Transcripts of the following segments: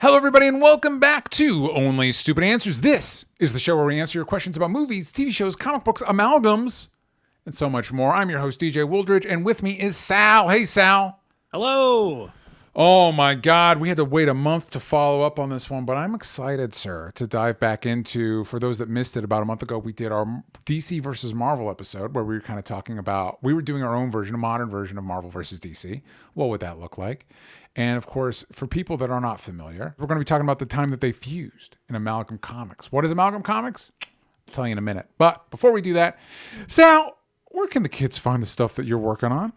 Hello, everybody, and welcome back to Only Stupid Answers. This is the show where we answer your questions about movies, TV shows, comic books, amalgams, and so much more. I'm your host, DJ Wooldridge, and with me is Sal. Hey, Sal. Hello. Oh, my God. We had to wait a month to follow up on this one, but I'm excited, sir, to dive back into, for those that missed it, about a month ago, we did our DC versus Marvel episode where we were kind of talking about, we were doing our own version, a modern version of Marvel versus DC. What would that look like? And of course, for people that are not familiar, we're going to be talking about the time that they fused in Amalgam Comics. What is Amalgam Comics? I'll tell you in a minute. But before we do that, Sal, where can the kids find the stuff that you're working on?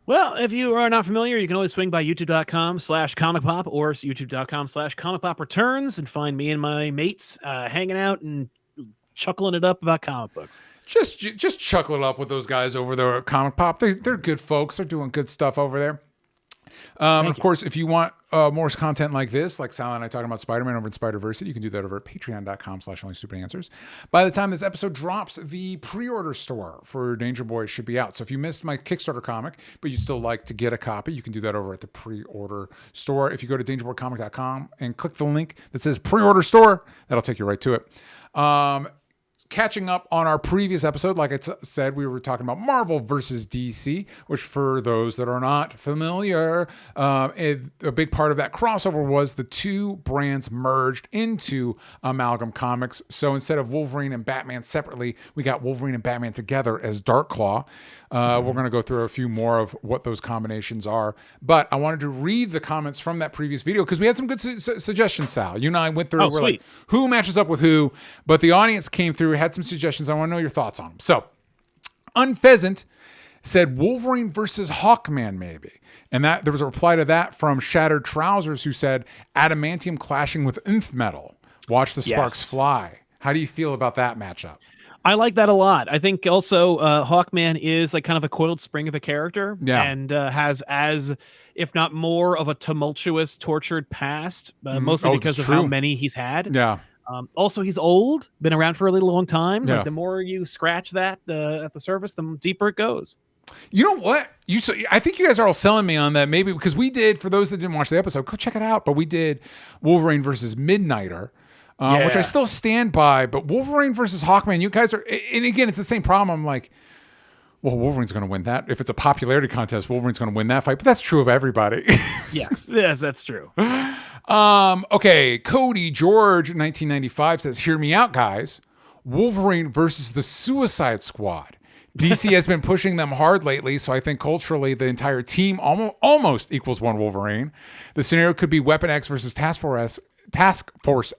Well, if you are not familiar, you can always swing by youtube.com/comicpop or youtube.com/comicpopreturns and find me and my mates hanging out and chuckling it up about comic books. Just chuckle it up with those guys over there at Comic Pop. They're good folks. They're doing good stuff over there. Of course, if you want more content like this, like Sal and I talking about Spider-Man over in Spider-Verse, you can do that over at patreon.com/onlystupidanswers. By the time this episode drops, the pre-order store for Danger Boy should be out. So if you missed my Kickstarter comic, but you'd still like to get a copy, you can do that over at the pre-order store. If you go to dangerboycomic.com and click the link that says pre-order store, that'll take you right to it. Catching up on our previous episode, like I said, we were talking about Marvel versus DC, which for those that are not familiar, a big part of that crossover was the two brands merged into Amalgam Comics. So instead of Wolverine and Batman separately, we got Wolverine and Batman together as Dark Claw. We're going to go through a few more of what those combinations are. But I wanted to read the comments from that previous video because we had some good suggestions, Sal. You and I went through, we're like, who matches up with who? But the audience came through, had some suggestions. I want to know your thoughts on them. So, Unpheasant said Wolverine versus Hawkman, maybe. And that there was a reply to that from Shattered Trousers, who said adamantium clashing with nth metal. Watch the sparks fly. How do you feel about that matchup? I like that a lot. I think also Hawkman is like kind of a coiled spring of a character, and has as, if not more, of a tumultuous, tortured past, mostly because of how many he's had. Yeah. Also, he's old, been around for a little long time. Yeah. Like, the more you scratch that at the surface, the deeper it goes. You know what? I think you guys are all selling me on that, maybe because we did, for those that didn't watch the episode, go check it out. But we did Wolverine versus Midnighter. Which I still stand by, but Wolverine versus Hawkman, you guys are, and again, it's the same problem. I'm like, well, Wolverine's going to win that. If it's a popularity contest, Wolverine's going to win that fight, but that's true of everybody. Yes, that's true. Okay, Cody George, 1995 says, hear me out, guys. Wolverine versus the Suicide Squad. DC has been pushing them hard lately, so I think culturally the entire team almost equals one Wolverine. The scenario could be Weapon X versus Task Force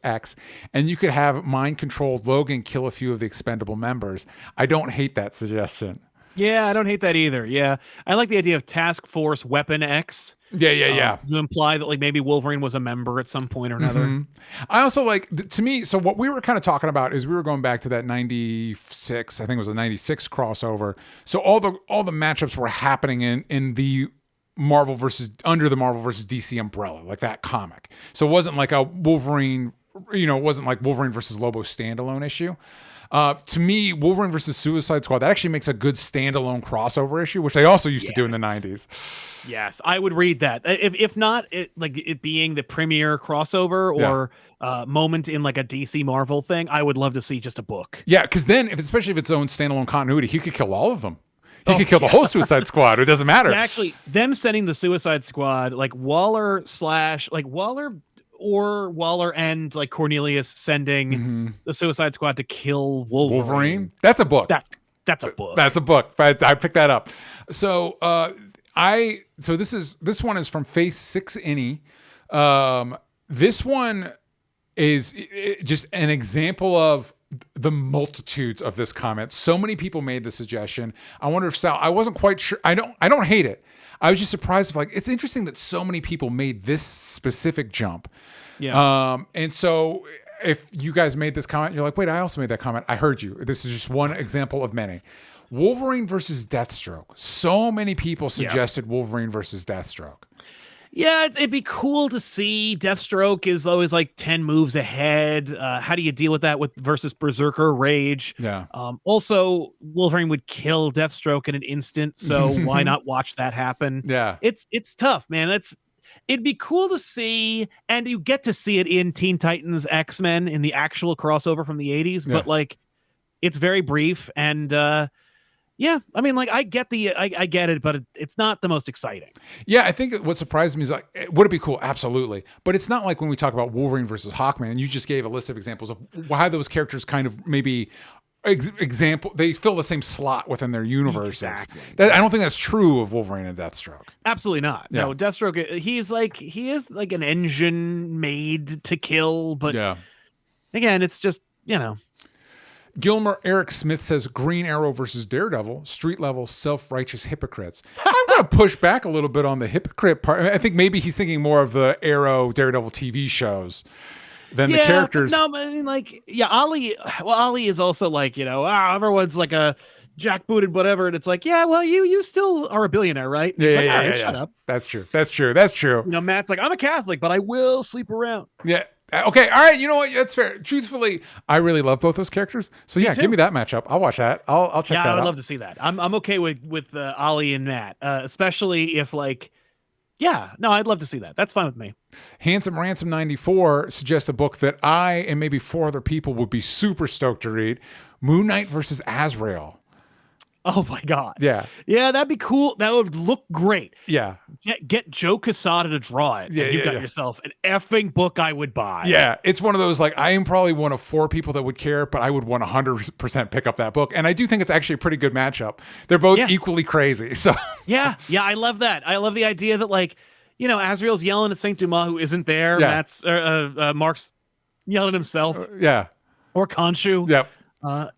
X, and you could have mind-controlled Logan kill a few of the expendable members. I don't hate that suggestion. Yeah, I don't hate that either. Yeah, I like the idea of Task Force Weapon X. Yeah. To imply that like maybe Wolverine was a member at some point or another. Mm-hmm. I also like, to me, so what we were kind of talking about is we were going back to that 96, I think it was a 96 crossover. So all the matchups were happening in the under the Marvel versus DC umbrella, like that comic. So it wasn't like a Wolverine, it wasn't like Wolverine versus Lobo standalone issue. To me, Wolverine versus Suicide Squad, that actually makes a good standalone crossover issue, which they also used to do in the 90s. Yes, I would read that. If not, it being the premiere crossover or moment in like a DC Marvel thing, I would love to see just a book. Yeah, because then, especially if it's own standalone continuity, he could kill all of them. He could kill the whole Suicide Squad. It doesn't matter. Actually, them sending the Suicide Squad, like Waller and like Cornelius sending the Suicide Squad to kill Wolverine. That's a book. That's a book. That's a book. I picked that up. So this one is from Face 6 Innie. This one is just an example of the multitudes of this comment. So many people made the suggestion. I wonder if Sal, I wasn't quite sure. I don't hate it. I was just surprised. It's interesting that so many people made this specific jump. Yeah. And so if you guys made this comment, you're like, wait, I also made that comment. I heard you. This is just one example of many. Wolverine versus Deathstroke. So many people suggested Wolverine versus Deathstroke. Yeah, it'd be cool to see. Deathstroke is always like 10 moves ahead. How do you deal with that versus Berserker Rage? Yeah. Also, Wolverine would kill Deathstroke in an instant, so why not watch that happen? Yeah. It's tough, man. it'd be cool to see, and you get to see it in Teen Titans X-Men in the actual crossover from the 80s, but like it's very brief, and yeah, I mean, like I get it, but it's not the most exciting. Yeah, I think what surprised me is like, would it be cool? Absolutely, but it's not like when we talk about Wolverine versus Hawkman. You just gave a list of examples of why those characters kind of maybe they fill the same slot within their universes. Exactly. I don't think that's true of Wolverine and Deathstroke. Absolutely not. Yeah. No, Deathstroke, he is like an engine made to kill, but again, it's just, you know. Gilmer Eric Smith says Green Arrow versus Daredevil, street level self-righteous hypocrites. I'm going to push back a little bit on the hypocrite part. I think maybe he's thinking more of the Arrow Daredevil TV shows than the characters. No, I mean, like, Ali is also like, you know, everyone's like a jackbooted whatever, and it's like, yeah, well, you still are a billionaire, right? Shut up. That's true. You know, Matt's like, I'm a Catholic, but I will sleep around. Yeah. Okay, all right, you know what? That's fair. Truthfully, I really love both those characters. So yeah, give me that matchup. I'll watch that. I'll check that out. Yeah, I would love to see that. I'm okay with Ali and Matt, especially if like, yeah, no, I'd love to see that. That's fine with me. Handsome Ransom 94 suggests a book that I and maybe 4 other people would be super stoked to read: Moon Knight versus Azrael. Oh my God. Yeah. Yeah, that'd be cool. That would look great. Yeah. Get Joe Quesada to draw it. Yeah, you've got yourself an effing book I would buy. Yeah. It's one of those, like, I am probably one of 4 people that would care, but I would 100% pick up that book. And I do think it's actually a pretty good matchup. They're both equally crazy. So yeah, I love that. I love the idea that, like, you know, Azrael's yelling at Saint Dumas, who isn't there. Yeah. Mark's yelling at himself. Yeah. Or Khonshu. Yep. I'm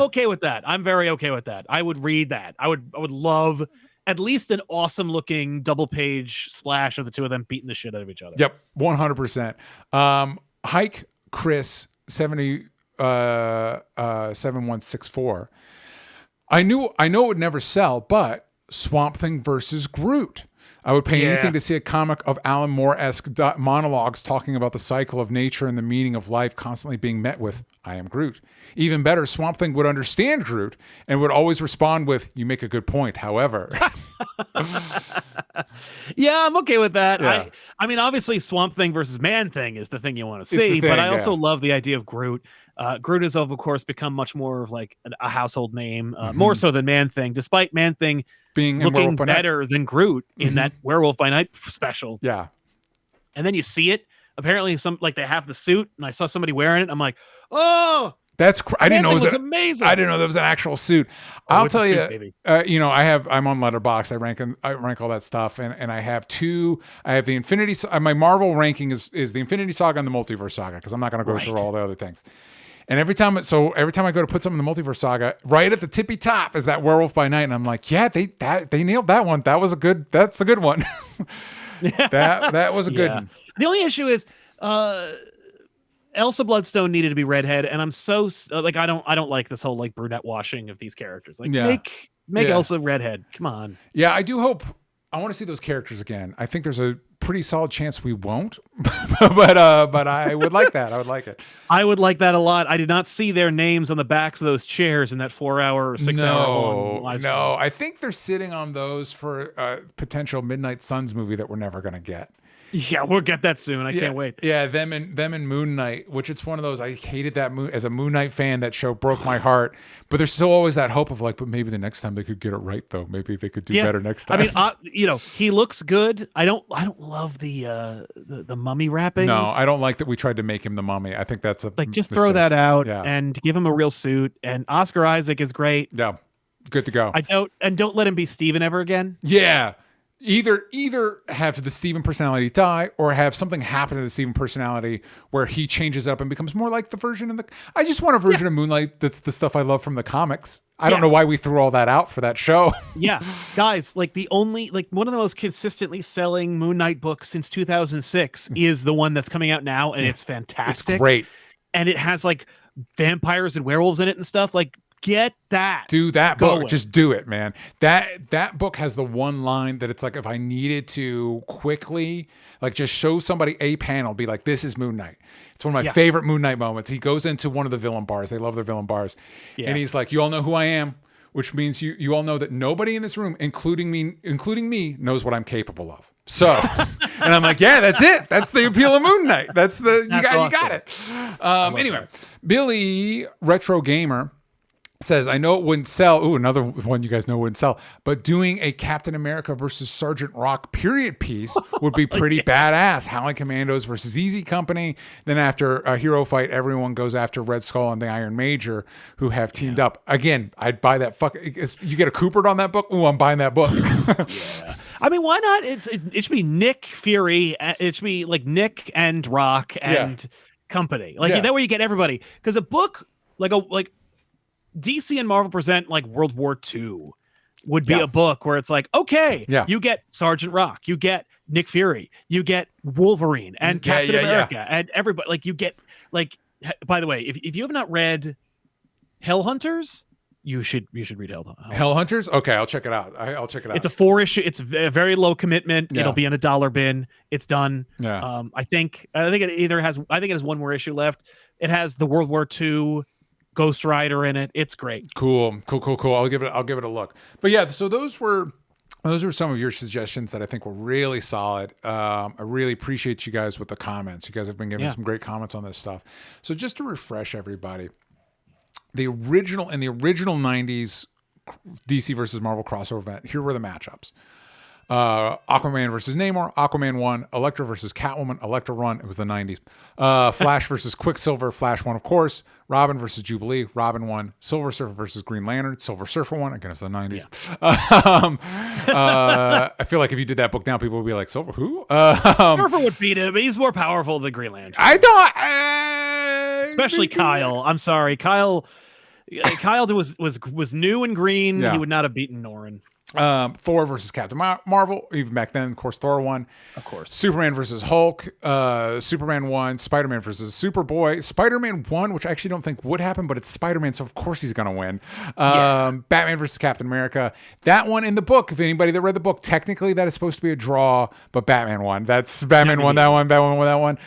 okay with that. I'm very okay with that. I would read that. I would love at least an awesome looking double page splash of the two of them beating the shit out of each other. Yep, 100%. Hike Chris 7164. I know it would never sell, but Swamp Thing versus Groot. I would pay anything to see a comic of Alan Moore-esque monologues talking about the cycle of nature and the meaning of life constantly being met with, I am Groot. Even better, Swamp Thing would understand Groot and would always respond with, you make a good point, however. Yeah, I'm okay with that. Yeah. I mean, obviously, Swamp Thing versus Man Thing is the thing you want to see, but I also love the idea of Groot. Groot has, of course, become much more of like a household name, more so than Man Thing, despite Man Thing being looking better than Groot in that Werewolf by Night special. Yeah. And then you see it. Apparently, they have the suit, and I saw somebody wearing it. I'm like, oh, that's I didn't know it was amazing. I didn't know that was an actual suit. I'll tell you, you know, I'm on Letterboxd. I rank all that stuff, and I have 2. I have the Infinity. My Marvel ranking is the Infinity Saga and the Multiverse Saga, because I'm not going to go through all the other things. And every time I go to put something in the Multiverse Saga, right at the tippy top is that Werewolf by Night, and I'm like, yeah, they nailed that one. That's a good one. that was a good one. The only issue is Elsa Bloodstone needed to be redhead, and I'm so like I don't like this whole like brunette washing of these characters. Like make Elsa redhead. Come on. Yeah, I do hope. I want to see those characters again. I think there's a pretty solid chance we won't, but I would like that. I would like it. I would like that a lot. I did not see their names on the backs of those chairs in that 4-hour or 6-hour live stream. No, I think they're sitting on those for a potential Midnight Suns movie that we're never going to get. Yeah, we'll get that soon. I can't wait. Yeah, them and Moon Knight, which it's one of those. I hated that as a Moon Knight fan. That show broke my heart. But there's still always that hope of like, but maybe the next time they could get it right, though. Maybe they could do better next time. I mean, you know, he looks good. I don't love the mummy wrappings. No, I don't like that we tried to make him the mummy. I think that's just mistake. Throw that out and give him a real suit. And Oscar Isaac is great. Yeah, good to go. Don't let him be Steven ever again. Yeah. Either have the Steven personality die, or have something happen to the Steven personality where he changes up and becomes more like the version of the. I just want a version of Moonlight that's the stuff I love from the comics. I don't know why we threw all that out for that show. Yeah, guys, like one of the most consistently selling Moon Knight books since 2006 is the one that's coming out now, and it's fantastic. It's great, and it has like vampires and werewolves in it and stuff. Like, get that. Do that book. Just do it, man. That book has the one line that it's like, if I needed to quickly, like, just show somebody a panel, be like, this is Moon Knight. It's one of my favorite Moon Knight moments. He goes into one of the villain bars. They love their villain bars. Yeah. And he's like, you all know who I am, which means you all know that nobody in this room, including me, knows what I'm capable of. So, and I'm like, yeah, that's it. That's the appeal of Moon Knight. You got it. Anyway, Billy Retro Gamer says, I know it wouldn't sell. Ooh, another one you guys know wouldn't sell. But doing a Captain America versus Sergeant Rock period piece would be pretty badass. Howling Commandos versus Easy Company. Then after a hero fight, everyone goes after Red Skull and the Iron Major, who have teamed up. Again, I'd buy that. You get a Coopered on that book? Ooh, I'm buying that book. Yeah. I mean, why not? It should be Nick Fury. It should be like Nick and Rock and company. Like that way you get everybody. Because a book like DC and Marvel present like World War II would be a book where it's like, okay, you get Sergeant Rock, you get Nick Fury, you get Wolverine and Captain America and everybody. Like you get by the way, if you have not read Hellhunters, you should read Hellhunters. Okay, I'll check it out. I'll check it out. It's a 4-issue. It's a very low commitment. It'll be in a $1 bin. It's done. Yeah. I think it has one more issue left. It has the World War II Ghost Rider in it. It's great. Cool. I'll give it a look. But yeah, so those were some of your suggestions that I think were really solid. I really appreciate you guys with the comments. You guys have been giving some great comments on this stuff. So just to refresh everybody, the original 90s DC versus Marvel crossover event, here were the matchups. Aquaman versus Namor, Aquaman won. Elektra versus Catwoman, Elektra won. It was the 90s. Flash versus Quicksilver, Flash won, of course. Robin versus Jubilee, Robin won. Silver Surfer versus Green Lantern, Silver Surfer won. Again, it's the 90s. I feel like if you did that book now, people would be like, Silver who? Surfer would beat him. He's more powerful than Green Lantern. I don't. Especially Kyle. I'm sorry, Kyle. Kyle was new and green. He would not have beaten Norrin. Thor versus Captain Marvel, even back then, of course, Thor won. Of course. Superman versus Hulk, Superman won. Spider-Man versus Superboy. Spider-Man won, which I actually don't think would happen, but it's Spider-Man, so of course he's going to win. Batman versus Captain America. That one in the book, if anybody that read the book, technically that is supposed to be a draw, but Batman won. That's Batman won that one. Batman won that one.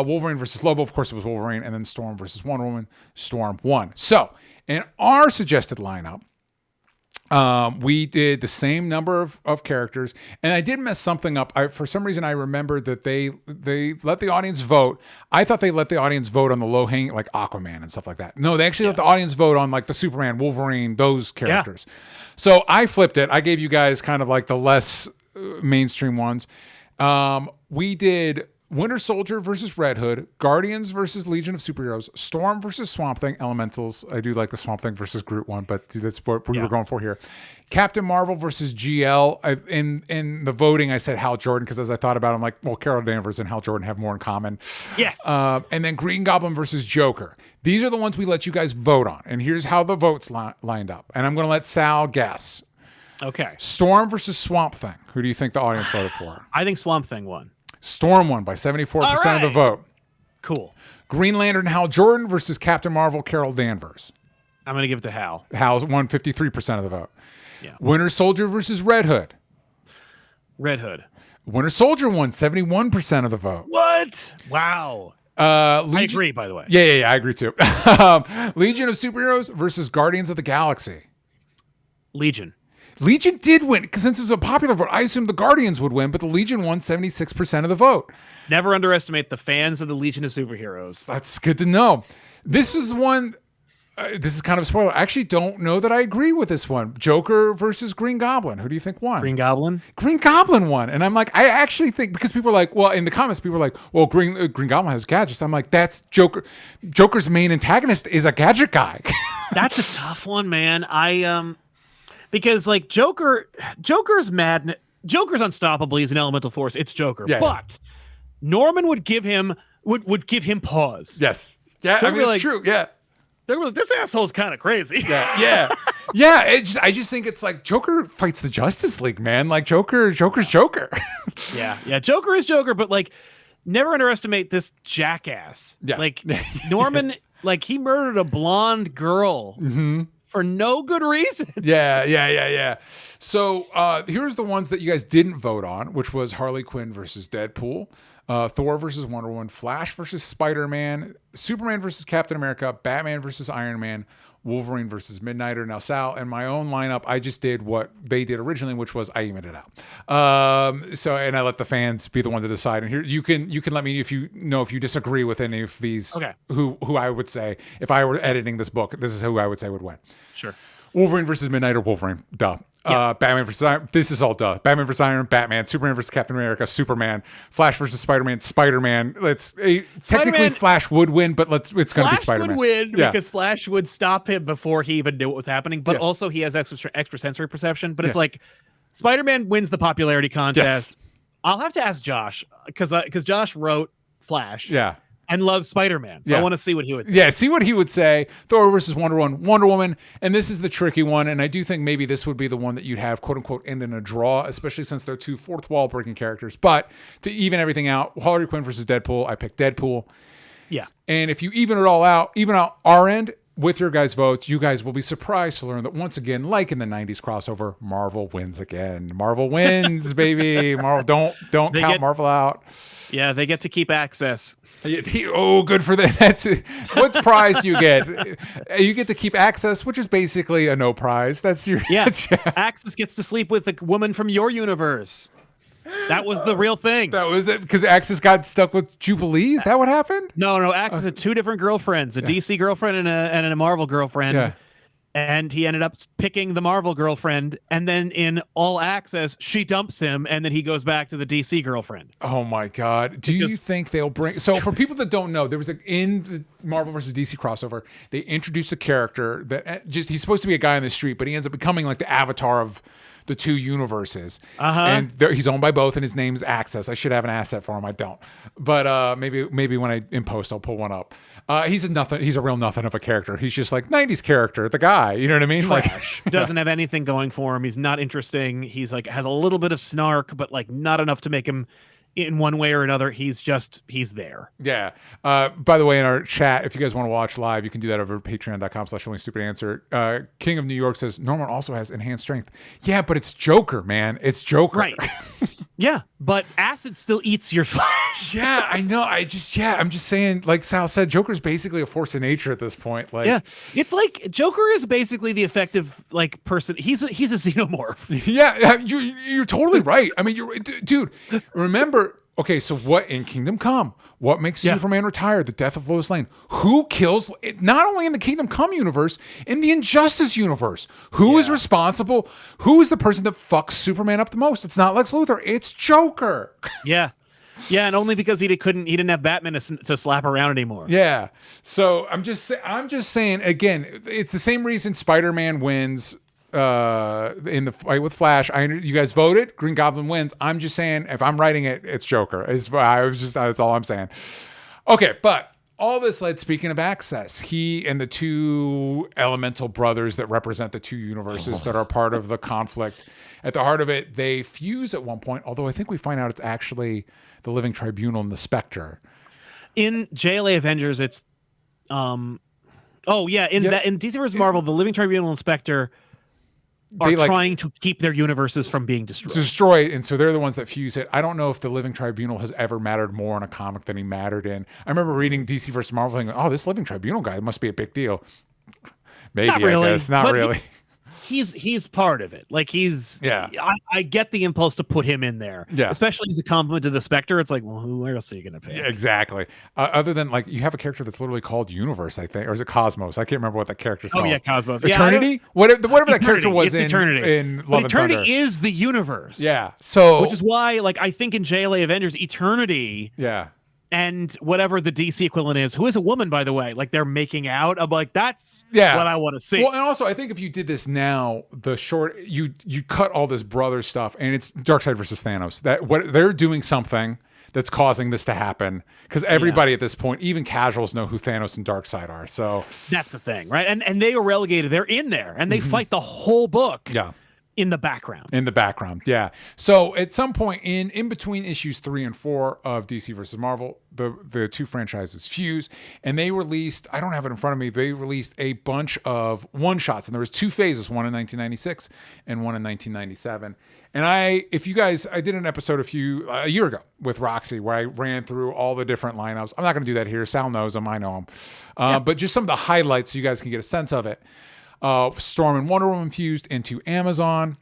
Wolverine versus Lobo, of course it was Wolverine, and then Storm versus Wonder Woman. Storm won. So, in our suggested lineup, we did the same number of characters, and I did mess something up. For some reason, I remembered that they let the audience vote. I thought they let the audience vote on the low hanging, like Aquaman and stuff like that. No, they actually let the audience vote on like the Superman, Wolverine, those characters. So I flipped it. I gave you guys kind of like the less mainstream ones. We did Winter Soldier versus Red Hood, Guardians versus Legion of Superheroes, Storm versus Swamp Thing, Elementals. I do like the Swamp Thing versus Groot one, but that's what we were going for here. Captain Marvel versus GL. In the voting, I said Hal Jordan because as I thought about it, I'm like, well, Carol Danvers and Hal Jordan have more in common. Yes. And then Green Goblin versus Joker. These are the ones we let you guys vote on. And here's how the votes lined up. And I'm going to let Sal guess. Okay. Storm versus Swamp Thing. Who do you think the audience voted for? I think Swamp Thing won. Storm won by 74% of the vote. Cool. Green Lantern Hal Jordan versus Captain Marvel Carol Danvers. I'm going to give it to Hal. Hal won 53% of the vote. Yeah. Winter Soldier versus Red Hood. Red Hood. Winter Soldier won 71% of the vote. What? Wow. I agree, by the way. Yeah, I agree too. Legion of Superheroes versus Guardians of the Galaxy. Legion did win, because since it was a popular vote, I assumed the Guardians would win, but the Legion won 76% of the vote. Never underestimate the fans of the Legion of Superheroes. That's good to know. This is one, this is kind of a spoiler. I actually don't know that I agree with this one. Joker versus Green Goblin. Who do you think won? Green Goblin? Green Goblin won. And I'm like, I actually think, because people are like, well, in the comments, people are like, well, Green Goblin has gadgets. I'm like, that's Joker. Joker's main antagonist is a gadget guy. That's a tough one, man. Because like Joker's madness, Joker's unstoppable. He's an elemental force. It's Joker, but Norman would give him pause. Yes, yeah, I mean, it's true. Yeah, they're like, this asshole's kind of crazy. Yeah. I just think it's like Joker fights the Justice League, man. Like Joker's Joker. yeah. Joker is Joker, but like never underestimate this jackass. Yeah, like Norman, like he murdered a blonde girl. Mm-hmm. For no good reason. Yeah. So here's the ones that you guys didn't vote on, which was Harley Quinn versus Deadpool, Thor versus Wonder Woman, Flash versus Spider-Man, Superman versus Captain America, Batman versus Iron Man, Wolverine versus Midnighter. Now, Sal, in my own lineup, I just did what they did originally, which was I evened it out. And I let the fans be the one to decide. And here you can let me if you disagree with any of these. Okay. Who I would say if I were editing this book, this is who I would say would win. Sure. Wolverine versus Midnighter, Wolverine, duh. Yeah. Batman versus Iron, this is all duh. Batman versus Iron, Batman. Superman versus Captain America, Superman. Flash versus Spider-Man, Spider-Man. Technically Flash would win, but it's going to be Spider-Man. Flash would win because Flash would stop him before he even knew what was happening. But also he has extrasensory perception. But it's like Spider-Man wins the popularity contest. Yes. I'll have to ask Josh because Josh wrote Flash. Yeah. And loves Spider-Man. So I want to see what he would say. Yeah, see what he would say. Thor versus Wonder Woman. And this is the tricky one. And I do think maybe this would be the one that you'd have, quote unquote, end in a draw, especially since they're two fourth wall breaking characters. But to even everything out, Harley Quinn versus Deadpool, I picked Deadpool. Yeah. And if you even out our end with your guys' votes, you guys will be surprised to learn that once again, like in the 90s crossover, Marvel wins again. Marvel wins, baby. Marvel, don't count Marvel out. Yeah, they get to keep access. Oh, good for them. That's what prize do you get? You get to keep access, which is basically a no prize. That's your Access gets to sleep with a woman from your universe. That was the real thing. That was it because Access got stuck with Jubilee. Is that what happened? No. Access had two different girlfriends: a DC girlfriend and a Marvel girlfriend. Yeah. And he ended up picking the Marvel girlfriend, and then in All Access, she dumps him, and then he goes back to the DC girlfriend. Oh my God! Do you think they'll bring? So for people that don't know, there was in the Marvel versus DC crossover, they introduced a character that he's supposed to be a guy on the street, but he ends up becoming like the avatar of the two universes. And he's owned by both, and his name's Access. I should have an asset for him. I don't, but maybe when I in post I'll pull one up. He's a real nothing of a character. He's just like 90s character, the guy. You know what I mean? Trash. Doesn't have anything going for him. He's not interesting. He's like has a little bit of snark, but like not enough to make him in one way or another. He's there. Yeah. By the way, in our chat, if you guys want to watch live, you can do that over patreon.com/onlystupid-answer. King of New York says Norman also has enhanced strength. Yeah, but it's Joker, man. It's Joker. Right. Yeah, but acid still eats your flesh. Yeah, I know. I'm just saying, like Sal said, Joker's basically a force of nature at this point. Like, yeah, it's like Joker is basically the effective like person. He's a xenomorph. Yeah, you're totally right. I mean, dude. Remember. Okay, so what in Kingdom Come? What makes Superman retire? The death of Lois Lane. Who kills, not only in the Kingdom Come universe, in the Injustice universe? Who is responsible? Who is the person that fucks Superman up the most? It's not Lex Luthor. It's Joker. Yeah. Yeah, and only because he didn't have Batman to slap around anymore. Yeah. So I'm just saying, again, it's the same reason Spider-Man wins in the fight with Flash. You guys voted. Green Goblin wins. I'm just saying, if I'm writing it, it's Joker. That's all I'm saying. Okay, but all this led. Speaking of Access, he and the two elemental brothers that represent the two universes that are part of the conflict. At the heart of it, they fuse at one point. Although I think we find out it's actually the Living Tribunal and the Spectre. In JLA Avengers, it's in DC vs. Marvel, the Living Tribunal and Spectre are trying to keep their universes from being destroyed. And so they're the ones that fuse it. I don't know if the Living Tribunal has ever mattered more in a comic than he mattered in. I remember reading DC vs. Marvel thinking, oh, this Living Tribunal guy must be a big deal. Maybe, not really, I guess. Not really. He's part of it. Like I get the impulse to put him in there. Yeah. Especially as a compliment to the Spectre. It's like, well, who else are you going to pick? Yeah, exactly. Other than like you have a character that's literally called Universe, I think, or is it Cosmos? I can't remember what that character's called. Oh yeah, Cosmos. Eternity? Whatever that character was in Eternity. In Love and Thunder. Eternity is the universe. Yeah. So which is why, like, I think in JLA Avengers, Eternity. Yeah. And whatever the DC equivalent is, who is a woman, by the way, like they're making out. I'm like, that's what I want to see. Well, and also I think if you did this now, you cut all this brother stuff, and it's Darkseid versus Thanos. That what they're doing something that's causing this to happen because everybody at this point, even casuals, know who Thanos and Darkseid are. So that's the thing, right? And they are relegated. They're in there, and they fight the whole book. Yeah. in the background. In the background, yeah. So at some point in between issues 3 and 4 of DC versus Marvel, the two franchises fuse, and they released, I don't have it in front of me, they released a bunch of one-shots, and there was 2 phases, one in 1996 and one in 1997. And I did an episode a year ago with Roxy where I ran through all the different lineups. I'm not going to do that here. Sal knows them. I know them. But just some of the highlights so you guys can get a sense of it. Storm and Wonder Woman fused into Amazon.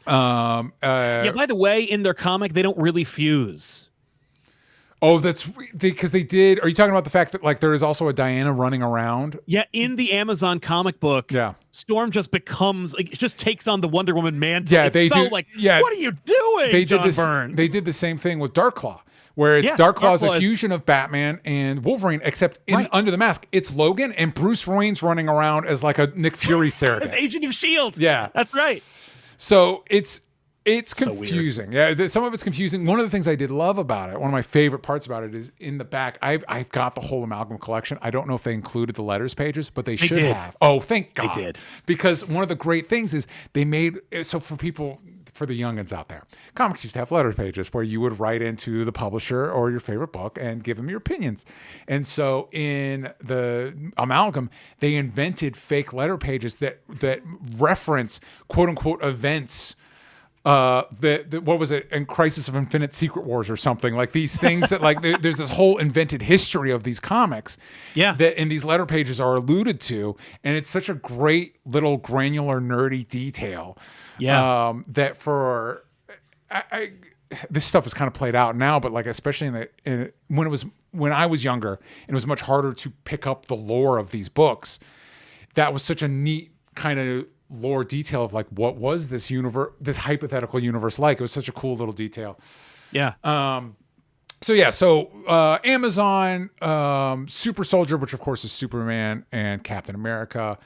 By the way, in their comic, they don't really fuse. Oh, that's because they did. Are you talking about the fact that like there is also a Diana running around? Yeah, in the Amazon comic book, Storm just becomes like, it just takes on the Wonder Woman mantle. Yeah, they do. Like, what are you doing? They did this. Byrne? They did the same thing with Darkclaw, where it's Darklaw's a fusion of Batman and Wolverine, except under the mask, it's Logan and Bruce Wayne's running around as like a Nick Fury surrogate, as Agent of S.H.I.E.L.D. Yeah, that's right. So it's confusing. Yeah, some of it's confusing. One of the things I did love about it, one of my favorite parts about it, is in the back. I've got the whole Amalgam collection. I don't know if they included the letters pages, but they should have. Oh, thank God. They did. Because one of the great things is they made so for the youngins out there, comics used to have letter pages where you would write into the publisher or your favorite book and give them your opinions. And so in the Amalgam, they invented fake letter pages that reference quote unquote events. What was it? In Crisis of Infinite Secret Wars or something, like these things that like there's this whole invented history of these comics. Yeah. That in these letter pages are alluded to, and it's such a great little granular nerdy detail. Yeah. That for this stuff is kind of played out now, but like especially when I was younger, and it was much harder to pick up the lore of these books. That was such a neat kind of lore detail of like what was this universe, this hypothetical universe like. It was such a cool little detail. Yeah. So Amazon, Super Soldier, which of course is Superman and Captain America,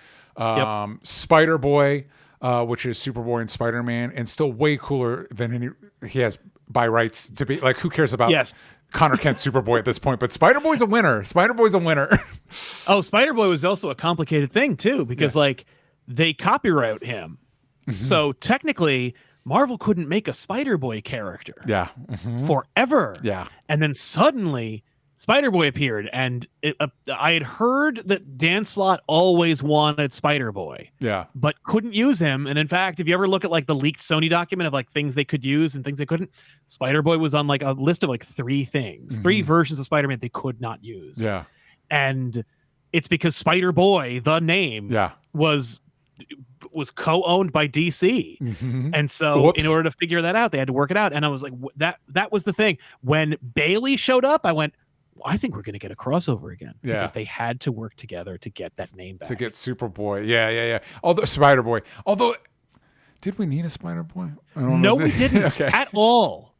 Spider-Boy, which is Superboy and Spider-Man, and still way cooler than he has by rights to be. Like, who cares about Connor Kent Superboy at this point? But Spider-Boy's a winner. Oh, Spider-Boy was also a complicated thing too, because like they copyright him. Mm-hmm. So technically, Marvel couldn't make a Spider-Boy character. Yeah. Mm-hmm. Forever. Yeah. And then suddenly Spider-Boy appeared, and I had heard that Dan Slott always wanted Spider-Boy. Yeah. But couldn't use him. And in fact, if you ever look at like the leaked Sony document of like things they could use and things they couldn't, Spider-Boy was on like a list of like 3 things, mm-hmm. 3 versions of Spider-Man they could not use. Yeah. And it's because Spider-Boy, the name, was co-owned by DC. Mm-hmm. And so in order to figure that out, they had to work it out. And I was like, that was the thing. When Bailey showed up, I went, I think we're going to get a crossover again. Yeah. Because they had to work together to get that name back. To get Superboy. Yeah. Although Spider-Boy. Did we need a Spider-Boy? No, we didn't at all.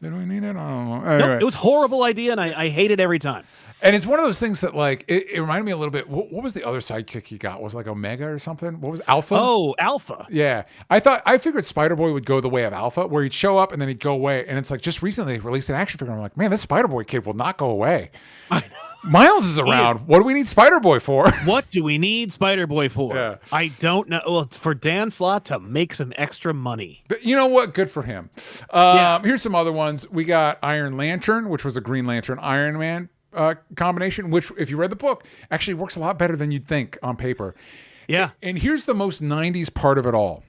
Did we need it? I don't know. Anyway. Nope, it was a horrible idea, and I hate it every time. And it's one of those things that, like, it reminded me a little bit. What was the other sidekick he got? Was it like Omega or something? What was it? Alpha? Oh, Alpha. Yeah. I figured Spider-Boy would go the way of Alpha, where he'd show up and then he'd go away. And it's like just recently they released an action figure. And I'm like, man, this Spider-Boy kid will not go away. I know. Miles is around. What do we need Spider-Boy for? What do we need Spider-Boy for? Yeah. I don't know. Well, for Dan Slott to make some extra money. But you know what? Good for him. Here's some other ones. We got Iron Lantern, which was a Green Lantern Iron Man combination, which, if you read the book, actually works a lot better than you'd think on paper. Yeah. And here's the most 90s part of it all.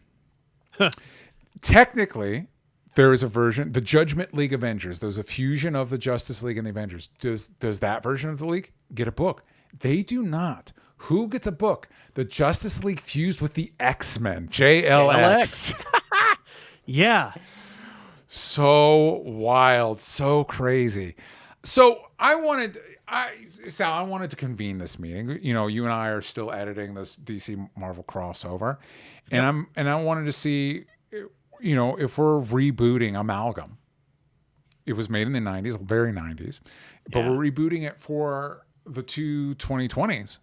Technically, there is a version, the Judgment League Avengers. There's a fusion of the Justice League and the Avengers. Does that version of the League get a book? They do not. Who gets a book? The Justice League fused with the X-Men. JLX. Yeah. So wild. So crazy. So Sal, I wanted to convene this meeting. You know, you and I are still editing this DC Marvel crossover. And I wanted to see, you know, if we're rebooting Amalgam. It was made in the 90s, very 90s, but we're rebooting it for the 2020s.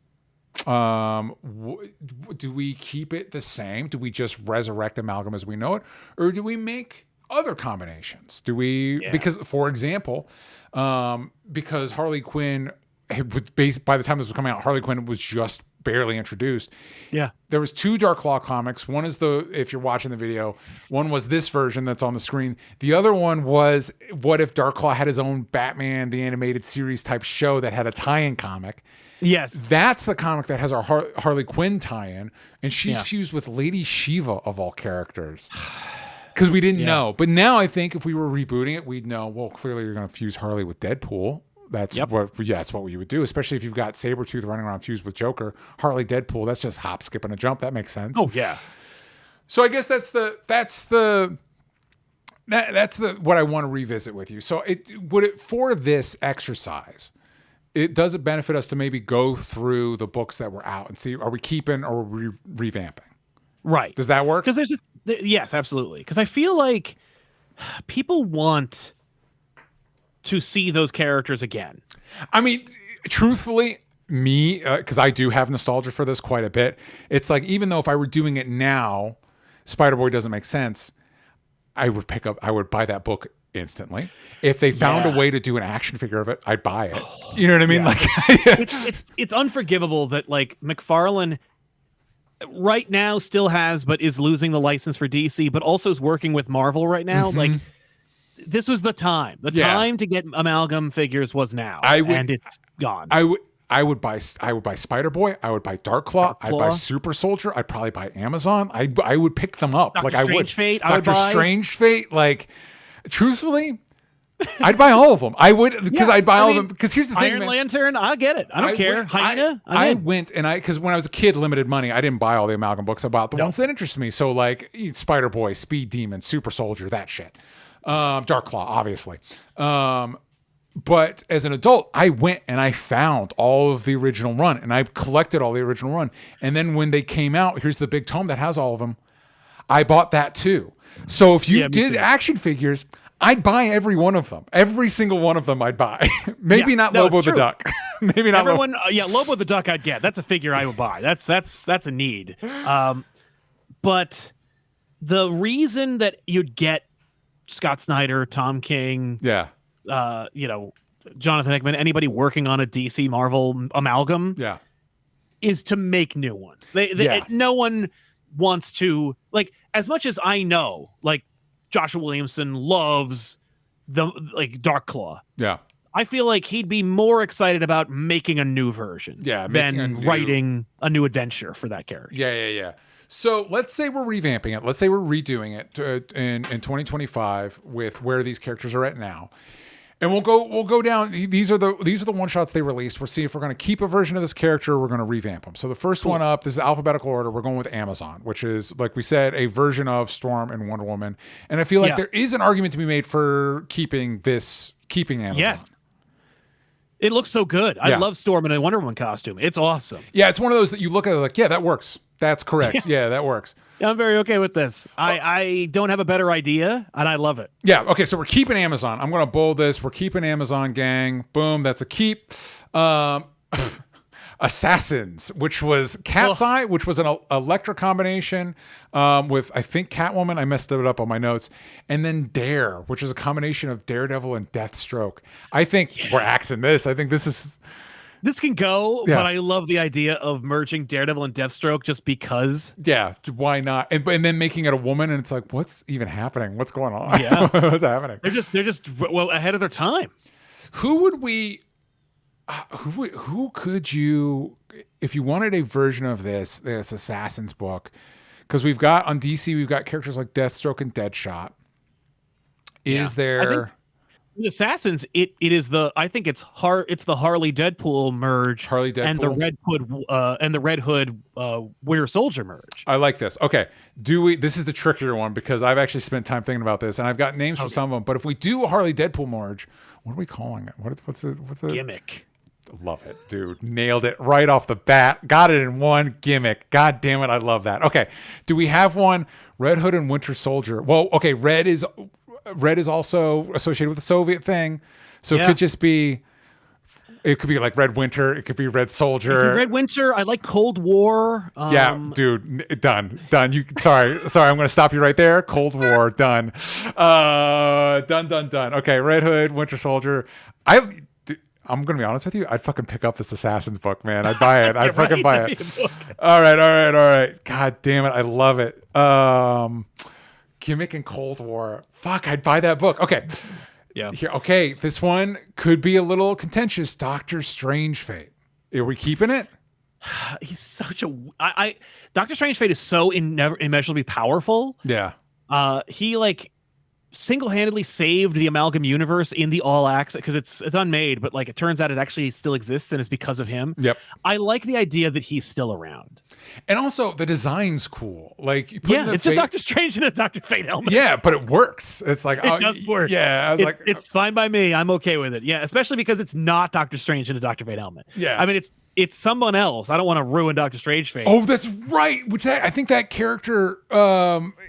Do we keep it the same? Do we just resurrect Amalgam as we know it? Or do we make other combinations? Do we, because for example, because Harley Quinn, by the time this was coming out, Harley Quinn was just barely introduced. Yeah. There was 2 Dark Claw comics. One is if you're watching the video, one was this version that's on the screen. The other one was what if Dark Claw had his own Batman the Animated Series type show that had a tie-in comic. Yes. That's the comic that has our Harley Quinn tie-in, and she's fused with Lady Shiva of all characters. Because we didn't know. But now I think if we were rebooting it, we'd know, well, clearly you're going to fuse Harley with Deadpool. That's what we would do, especially if you've got Sabretooth running around fused with Joker. Harley, Deadpool, that's just hop, skip, and a jump. That makes sense. Oh, yeah. So I guess that's what I want to revisit with you. So for this exercise, does it benefit us to maybe go through the books that were out and see, are we keeping or are we revamping? Right. Does that work? Because yes, absolutely. Because I feel like people want to see those characters again. I mean, truthfully, because I do have nostalgia for this quite a bit. It's like, even though if I were doing it now, Spider-Boy doesn't make sense, I would buy that book instantly. If they found a way to do an action figure of it, I'd buy it. You know what I mean? Like, it's unforgivable that like McFarlane right now still has, but is losing the license for DC, but also is working with Marvel right now. Mm-hmm. Like, this was the time. The time to get Amalgam figures was now, and it's gone. I would buy Spider-Boy. I would buy Dark Claw. I'd buy Super Soldier. I'd probably buy Amazon. I would pick them up. Doctor Strange Fate. Doctor Strange Fate. Like, truthfully, I'd buy all of them. I would, because I'd buy all of them. Because here's the thing, Iron Lantern, I'll get it. I don't care. Hyena, I went and because when I was a kid, limited money, I didn't buy all the Amalgam books. I bought the ones that interest me. So like Spider-Boy, Speed Demon, Super Soldier, that shit. Dark Claw, obviously. But as an adult, I went and I found all of the original run and I collected all the original run. And then when they came out, here's the big tome that has all of them. I bought that too. So if you did action figures, I'd buy every one of them. Every single one of them I'd buy. Maybe not Lobo the Duck. Maybe not everyone. Lobo the Duck I'd get. That's a figure I would buy. That's a need. But the reason that you'd get Scott Snyder, Tom King, Jonathan Hickman, anybody working on a DC Marvel Amalgam, is to make new ones. No one wants to, like, as much as I know, like, Joshua Williamson loves Dark Claw. Yeah. I feel like he'd be more excited about making a new version than writing a new adventure for that character. Yeah. So let's say we're revamping it. Let's say we're redoing it in 2025 with where these characters are at now. And we'll go down. These are the one shots they released. We'll see if we're going to keep a version of this character or we're going to revamp them. So the first one up, this is alphabetical order. We're going with Amazon, which is, like we said, a version of Storm and Wonder Woman. And I feel like there is an argument to be made for keeping Amazon. Yes. It looks so good. I love Storm in a Wonder Woman costume. It's awesome. Yeah, it's one of those that you look at it like, yeah, that works. That's correct. Yeah, that works. I'm very okay with this. I don't have a better idea, and I love it. Yeah, okay, so we're keeping Amazon. I'm going to bold this. We're keeping Amazon, gang. Boom, that's a keep. Assassins, which was Cat's Eye, which was an Electra combination with, I think, Catwoman. I messed it up on my notes. And then Dare, which is a combination of Daredevil and Deathstroke. I think we're axing this. I think this is... This can go, but I love the idea of merging Daredevil and Deathstroke just because. Yeah, why not? And then making it a woman, and it's like, what's even happening? What's going on? Yeah, what's happening? They're just ahead of their time. Who would we? Who could you, if you wanted a version of this Assassins book? Because we've got on DC, we've got characters like Deathstroke and Deadshot. Is there? The Assassins, it is I think it's the Harley Deadpool merge, and the Red Hood Winter Soldier merge. I like this. Okay, this is the trickier one because I've actually spent time thinking about this, and I've got names for some of them. But if we do a Harley Deadpool merge, what are we calling it? What's the gimmick? Love it, dude. Nailed it right off the bat. Got it in one gimmick. God damn it, I love that. Okay, do we have one? Red Hood and Winter Soldier. Well, okay, Red is also associated with the Soviet thing. So it could just be, it could be like Red Winter. It could be Red Soldier. Red Winter. I like Cold War. Yeah, dude. Done. Sorry. I'm going to stop you right there. Cold War. Done. Done. Okay. Red Hood, Winter Soldier. I'm gonna be honest with you. I'd fucking pick up this Assassin's book, man. I'd buy it. I'd fucking buy it. All right. God damn it, I love it. Gimmick and Cold War. Fuck, I'd buy that book. Okay. Yeah. Here, okay, this one could be a little contentious. Doctor Strange Fate. Are we keeping it? He's such a. Doctor Strange Fate is so immeasurably powerful. Yeah. He like single-handedly saved the Amalgam universe in the All Access because it's unmade, but like it turns out it actually still exists and it's because of him. Yep. I like the idea that he's still around. And also the design's cool. Like it's just Doctor Strange in a Doctor Fate helmet. Yeah, but it works. It's like it does work. Yeah, I was it's fine by me. I'm okay with it. Yeah, especially because it's not Doctor Strange in a Doctor Fate helmet. Yeah. I mean it's someone else. I don't want to ruin Doctor Strange Fate. Oh, that's right. Which I think that character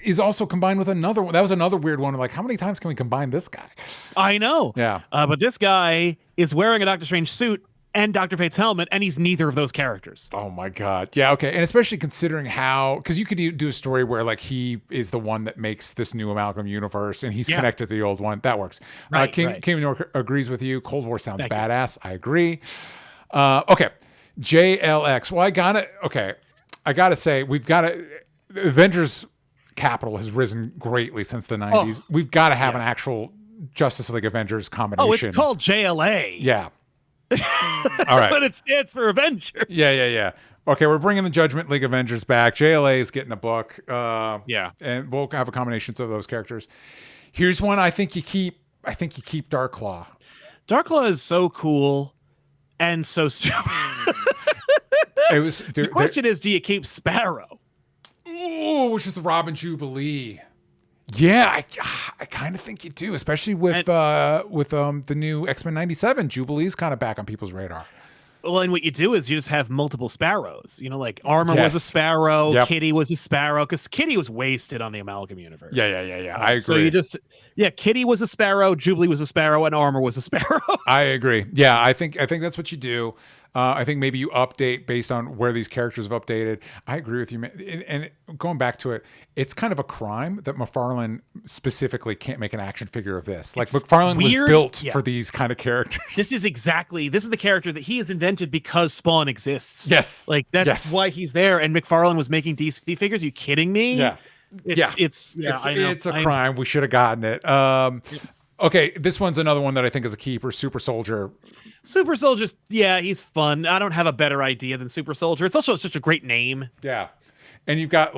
is also combined with another one. That was another weird one. Like, how many times can we combine this guy? I know. Yeah. But this guy is wearing a Doctor Strange suit and Dr. Fate's helmet, and he's neither of those characters. Oh my God. Yeah, okay. And especially considering how, because you could do a story where like he is the one that makes this new Amalgam universe and he's connected to the old one. That works. Right, King of New York agrees with you. Cold War sounds Thank badass. I agree. Okay. JLX. Well, I gotta say, we've got to, Avengers capital has risen greatly since the 90s. We've got to have an actual Justice League Avengers combination. Oh, it's called JLA. Yeah. All right. But it stands for Avengers. Yeah. Okay, we're bringing the Judgment League Avengers back. JLA is getting a book. And we'll have a combination of those characters. Here's one I think you keep Darklaw. Darklaw is so cool and so stupid. The question is, do you keep Sparrow? Ooh, which is the Robin Jubilee. Yeah, I kind of think you do, especially with the new X-Men 97. Jubilee's kind of back on people's radar. Well, and what you do is you just have multiple Sparrows. You know, like Armor was a Sparrow, Kitty was a Sparrow, because Kitty was wasted on the Amalgam universe. Yeah. I agree. So you just, Kitty was a Sparrow, Jubilee was a Sparrow, and Armor was a Sparrow. I agree. Yeah, I think that's what you do. I think maybe you update based on where these characters have updated. I agree with you. And going back to it, it's kind of a crime that McFarlane specifically can't make an action figure of this. Like, McFarlane was built for these kind of characters. This is the character that he has invented because Spawn exists. Yes. Like, that's why he's there. And McFarlane was making DC figures. Are you kidding me? Yeah. It's a crime. We should have gotten it. Okay, this one's another one that I think is a keeper. Super Soldier. Super Soldier, he's fun. I don't have a better idea than Super Soldier. It's also such a great name. Yeah. And you've got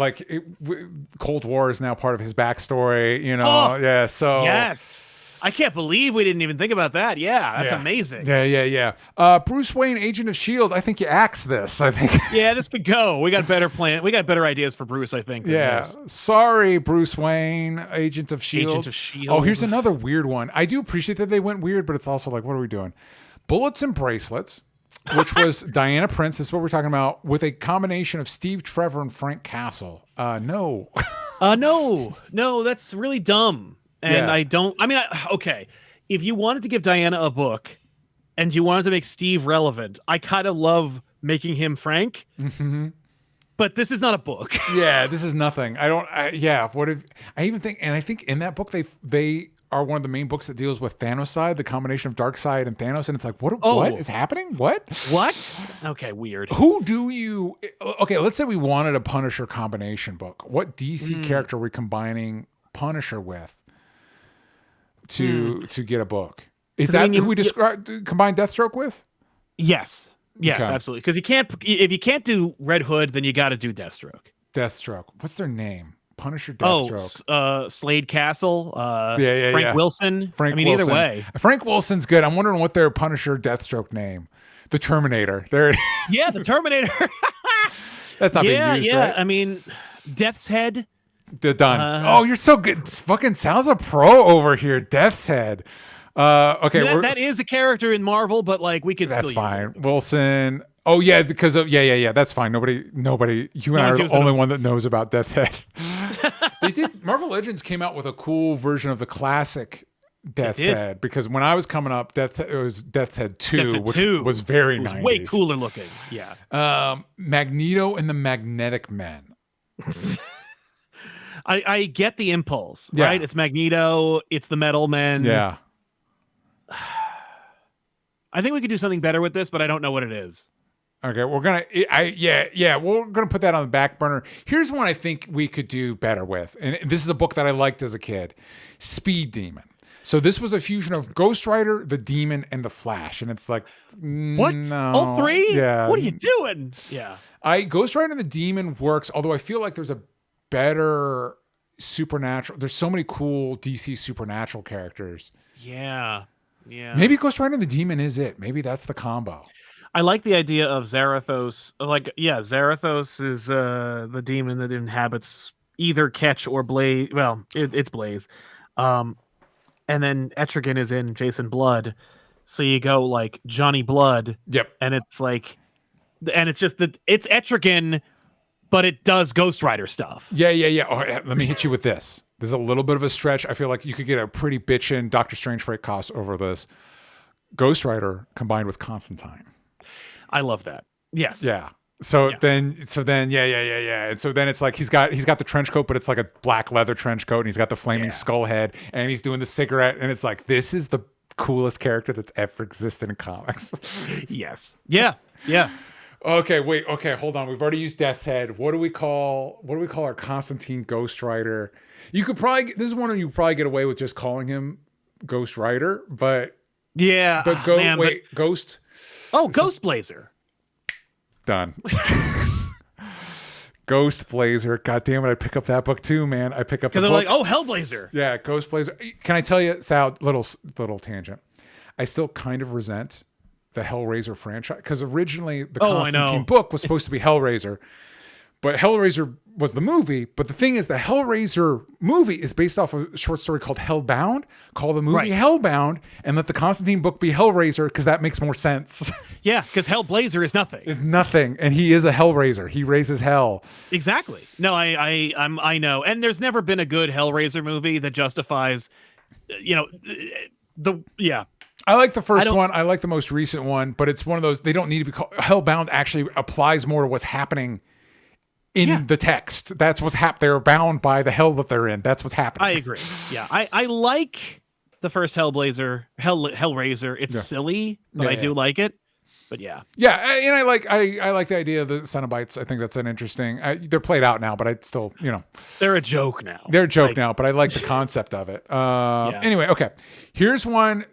Cold War is now part of his backstory, you know. So yes. I can't believe we didn't even think about that. Yeah, that's amazing. Yeah. Bruce Wayne, Agent of S.H.I.E.L.D. I think you axed this, I think. Yeah, this could go. We got better plan. We got better ideas for Bruce, I think. Sorry, Bruce Wayne, Agent of S.H.I.E.L.D. Agent of S.H.I.E.L.D. Oh, here's another weird one. I do appreciate that they went weird, but it's also like, what are we doing? Bullets and Bracelets, which was Diana Prince. This is what we're talking about, with a combination of Steve Trevor and Frank Castle. No, that's really dumb. And okay. If you wanted to give Diana a book and you wanted to make Steve relevant, I kind of love making him Frank. Mm-hmm. But this is not a book. Yeah, this is nothing. I think in that book they are one of the main books that deals with Thanos' the combination of Darkseid and Thanos, and it's like, what is happening? What? Okay, weird. Okay, let's say we wanted a Punisher combination book. What DC character are we combining Punisher with to get a book? Is that who we combine Deathstroke with? Yes, absolutely. Because if you can't do Red Hood, then you got to do Deathstroke. What's their name? Punisher, Deathstroke. Slade Castle. Frank Wilson. Wilson. Either way. Frank Wilson's good. I'm wondering what their Punisher, Deathstroke name. The Terminator. There it is. Yeah, the Terminator. That's not being used, right? I mean, Death's Head. They're done. You're so good. Fucking Sal's a pro over here. Death's Head. Okay. That is a character in Marvel, but like we could still use it. That's fine. Wilson. Oh yeah, because of that's fine. Nobody. You and I are the only one that knows about Death's Head. They did. Marvel Legends came out with a cool version of the classic Death's Head, because when I was coming up, it was Death's Head 2, which was very nice. Way cooler looking. Yeah. Magneto and the Magnetic Men. I get the impulse, right? It's Magneto. It's the Metal Men. Yeah. I think we could do something better with this, but I don't know what it is. Okay, we're gonna put that on the back burner. Here's one I think we could do better with, and this is a book that I liked as a kid, Speed Demon. So this was a fusion of Ghost Rider, the Demon, and the Flash, and it's like, what? No, all three? Yeah. What are you doing? Yeah. Ghost Rider and the Demon works, although I feel like there's a better supernatural. There's so many cool DC supernatural characters. Yeah. Yeah. Maybe Ghost Rider and the Demon is it. Maybe that's the combo. I like the idea of Zarathos. Zarathos is the demon that inhabits either Ketch or Blaze. Well, it's Blaze. And then Etrigan is in Jason Blood. So you go like Johnny Blood. Yep. And it's like, and it's just that it's Etrigan, but it does Ghost Rider stuff. Yeah. Oh, let me hit you with this. This is a little bit of a stretch. I feel like you could get a pretty bitchin' Doctor Strange freight cost over this. Ghost Rider combined with Constantine. I love that. Yes. Yeah. So then, yeah. And so then it's like he's got the trench coat, but it's like a black leather trench coat, and he's got the flaming skull head, and he's doing the cigarette, and it's like this is the coolest character that's ever existed in comics. Yes. Yeah. Yeah. Okay. Wait. Okay. Hold on. We've already used Death's Head. What do we call our Constantine Ghost Rider? You could probably this is one you probably get away with just calling him Ghost Rider, but yeah. But Ghost. Oh, Ghost Blazer. Done. Ghost Blazer. God damn it! I pick up that book too, man. I pick up the book. Because they're like, oh, Hellblazer. Yeah, Ghost Blazer. Can I tell you, Sal? Little tangent. I still kind of resent the Hellraiser franchise because originally the Constantine book was supposed to be Hellraiser, but Hellraiser was the movie. But the thing is, the Hellraiser movie is based off of a short story called Hellbound. Call the movie Hellbound, and let the Constantine book be Hellraiser because that makes more sense. Yeah, because Hellblazer is nothing. Is nothing, and he is a Hellraiser. He raises hell. Exactly. No, I know, and there's never been a good Hellraiser movie that justifies, I like the first one. I like the most recent one, but it's one of those, they don't need to be called. Hellbound actually applies more to what's happening in the text. That's what's happening. They're bound by the hell that they're in. That's what's happening. I agree. Yeah. I like the first Hellraiser. It's silly, but I do like it. But yeah. Yeah. And I like the idea of the Cenobites. I think that's an interesting, they're played out now, but I still, they're a joke now. But I like the concept of it. Anyway. Okay. Here's one.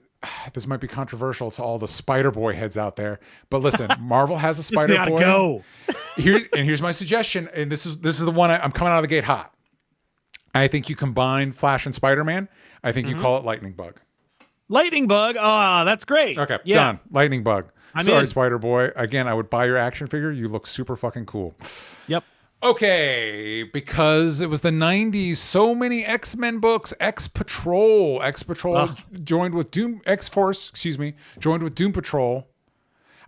This might be controversial to all the Spider-Boy heads out there, but listen, Marvel has a Spider-Boy. Go. Here's my suggestion, and this is the one I'm coming out of the gate hot. I think you combine Flash and Spider-Man. I think you call it Lightning Bug. Lightning Bug. Ah, that's great. Okay, done. Lightning Bug. Sorry, Spider-Boy. Again, I would buy your action figure. You look super fucking cool. Yep. Okay, because it was the 90s, so many X-Men books, X-Patrol joined with X-Force, joined with Doom Patrol.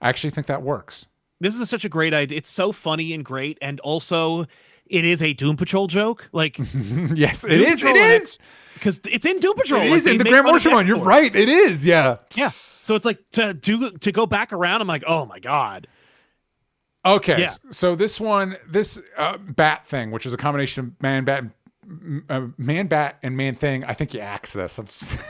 I actually think that works. This is such a great idea. It's so funny and great, and also it is a Doom Patrol joke. Like, yes, it is. Because it's in Doom Patrol. It is in the Grant Morrison one. You're right. It is, yeah. Yeah. So it's like to go back around, I'm like, oh my God. Okay, so this bat thing, which is a combination of man bat and man thing. I think you axe this.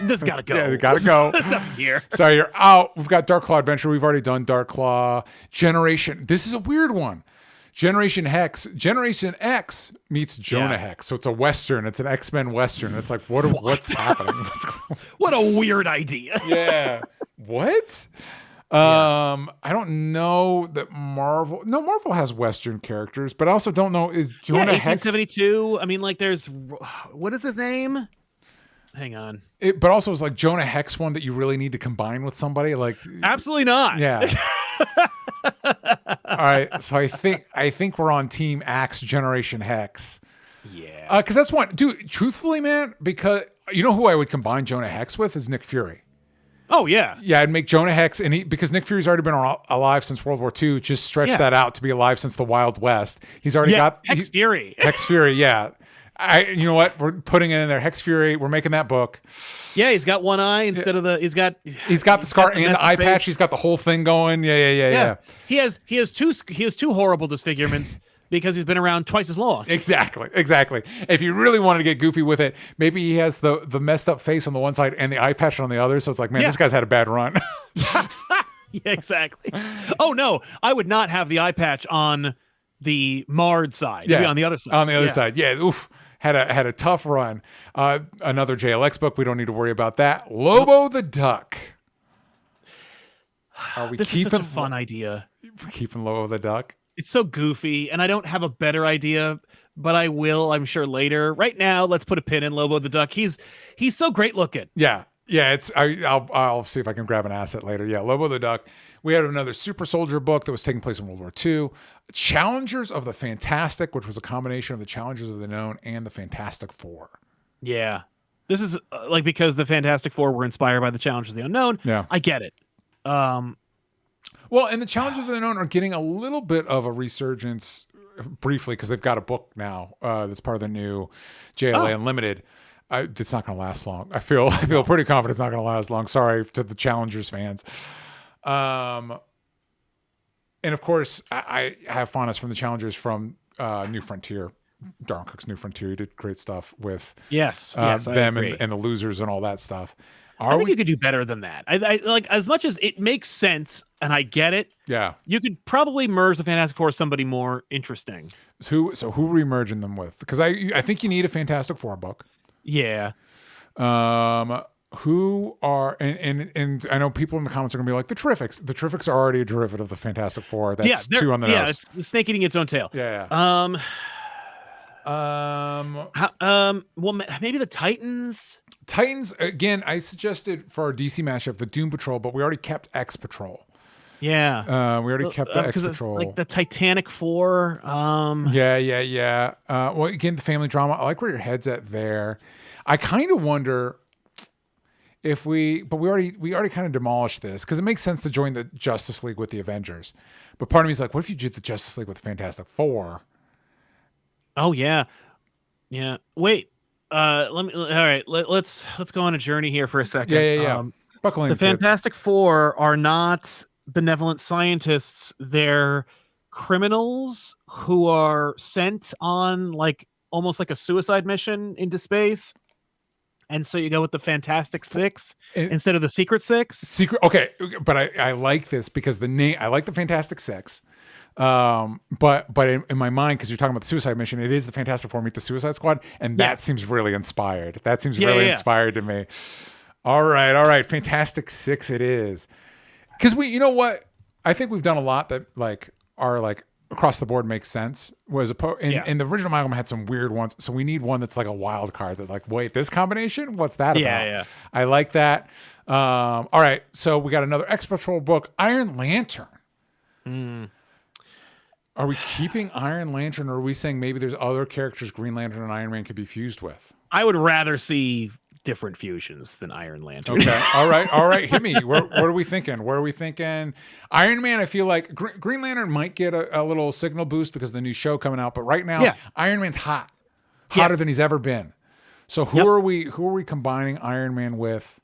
This gotta go. Yeah, it gotta go. Here. Sorry, you're out. We've got Dark Claw Adventure. We've already done Dark Claw. Generation. This is a weird one. Generation Hex. Generation X meets Jonah Hex. So it's a Western. It's an X-Men Western. It's like, what's happening? What a weird idea. Yeah. What? I don't know that Marvel has Western characters, but I also don't know, is Jonah Hex 1872? I mean, like, there's, what is his name? Hang on. But also it's like Jonah Hex one that you really need to combine with somebody, like absolutely not. Yeah. All right, so I think we're on Team Axe Generation Hex. Yeah. Because that's one, dude. Truthfully, man, because you know who I would combine Jonah Hex with is Nick Fury. Oh, yeah. Yeah, I'd make Jonah Hex, because Nick Fury's already been alive since World War II, just stretch that out to be alive since the Wild West. He's already got... Hex Fury. Hex Fury, yeah. You know what? We're putting it in there. Hex Fury, we're making that book. Yeah, he's got one eye instead of the... He's got the scar and the eye patch. He's got the whole thing going. Yeah. He has two horrible disfigurements. Because he's been around twice as long. Exactly. If you really wanted to get goofy with it, maybe he has the messed up face on the one side and the eye patch on the other. So it's like, man, this guy's had a bad run. Yeah, exactly. Oh no, I would not have the eye patch on the marred side. It'd be on the other side. On the other side. Yeah. Oof. Had a tough run. Another JLX book. We don't need to worry about that. Lobo the Duck. Are we This keeping is such a fun idea. We're keeping Lobo the Duck? It's so goofy, and I don't have a better idea, but I will, I'm sure, later. Right now, let's put a pin in Lobo the Duck. He's so great looking. Yeah. Yeah, I'll see if I can grab an asset later. Yeah, Lobo the Duck. We had another Super Soldier book that was taking place in World War II. Challengers of the Fantastic, which was a combination of the Challengers of the Known and the Fantastic Four. Yeah. This is because the Fantastic Four were inspired by the Challengers of the Unknown. Yeah. I get it. Well, and the Challengers of the Unknown are getting a little bit of a resurgence briefly because they've got a book now that's part of the new JLA Unlimited. It's not going to last long. I feel pretty confident it's not going to last long. Sorry to the Challengers fans. And of course, I have fondness from the Challengers from New Frontier. Darren Cook's New Frontier. He did great stuff with them and the Losers and all that stuff. I think you could do better than that. I like, as much as it makes sense and I get it. Yeah, you could probably merge the Fantastic Four with somebody more interesting. Who are we merging them with? Because I think you need a Fantastic Four book. Yeah. Who are and I know people in the comments are gonna be like the Terrifics. The Terrifics are already a derivative of the Fantastic Four. That's two on the nose. Yeah, it's the snake eating its own tail. Yeah. Well, maybe the Titans. Titans again. I suggested for our DC matchup the Doom Patrol, but we already kept X Patrol. Yeah. We already kept the X Patrol. Like the Titanic Four. Yeah. Well, again, the family drama. I like where your head's at there. I kind of wonder if we already kind of demolished this because it makes sense to join the Justice League with the Avengers. But part of me is like, what if you did the Justice League with the Fantastic Four? Oh yeah. Wait. Let's go on a journey here for a second. Yeah. Buckle in, the Fantastic Four are not benevolent scientists. They're criminals who are sent on almost like a suicide mission into space. And so you go with the Fantastic Six instead of the Secret Six. Okay, but I like this because the name. I like the Fantastic Six. But in my mind, because you're talking about the suicide mission, it is the Fantastic Four meet the Suicide Squad, and that seems really inspired. That seems really inspired to me. All right, Fantastic Six it is. Because you know what? I think we've done a lot that are across the board makes sense. And the original Amalgam had some weird ones, so we need one that's like a wild card. That wait, this combination? What's that about? Yeah. I like that. All right, so we got another X Patrol book, Iron Lantern. Are we keeping Iron Lantern, or are we saying maybe there's other characters Green Lantern and Iron Man could be fused with? I would rather see different fusions than Iron Lantern. Okay. All right. Hit me. What are we thinking? Where are we thinking? Iron Man, I feel like Green Lantern might get a little signal boost because of the new show coming out. But right now, Iron Man's hotter than he's ever been. So who are we combining Iron Man with?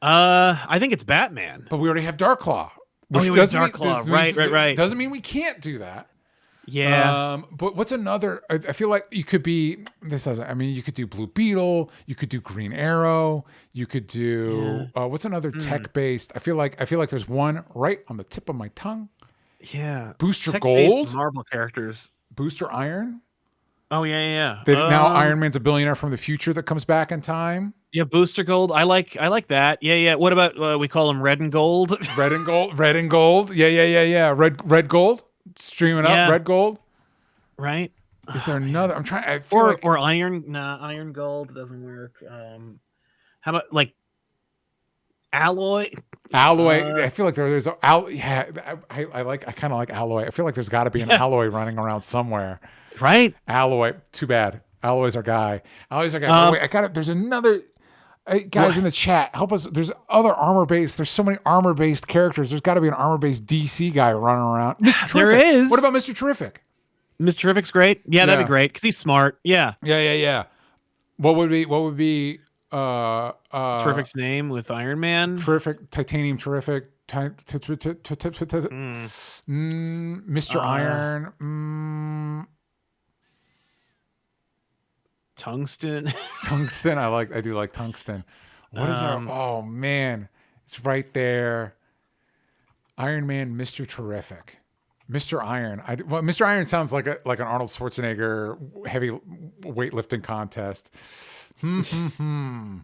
I think it's Batman. But we already have Darkclaw. Right. Doesn't mean we can't do that. Yeah. But what's another? I feel like you could be. This doesn't. I mean, you could do Blue Beetle. You could do Green Arrow. You could do. What's another tech based? I feel like there's one right on the tip of my tongue. Yeah. Booster Gold. Marvel characters. Booster Iron. Oh yeah. Now Iron Man's a billionaire from the future that comes back in time. Yeah, Booster Gold. I like that. Yeah. What about we call them Red and Gold? Red and Gold. Yeah. Red Gold. Streaming up. Red Gold. Right. Is there another? I'm trying. Or Iron. Nah, Iron Gold doesn't work. How about Alloy? I feel like there's I kind of like Alloy. I feel like there's got to be an Alloy running around somewhere. Right. Alloy. Too bad. Alloy's our guy. Wait, I got it. There's another. Guys in the chat, help us. There's other armor-based. There's so many armor-based characters. There's got to be an armor-based DC guy running around. Mr. Terrific. There is. What about Mr. Terrific? Mr. Terrific's great. Yeah, that'd be great because he's smart. Yeah. Yeah. What would be Terrific's name with Iron Man? Terrific, Titanium Terrific, Mr. Iron. Tungsten. I do like Tungsten. What is our? Oh man, it's right there. Iron Man, Mr. Terrific. Mr. Iron. Mr. Iron sounds like an Arnold Schwarzenegger heavy weightlifting contest. Let's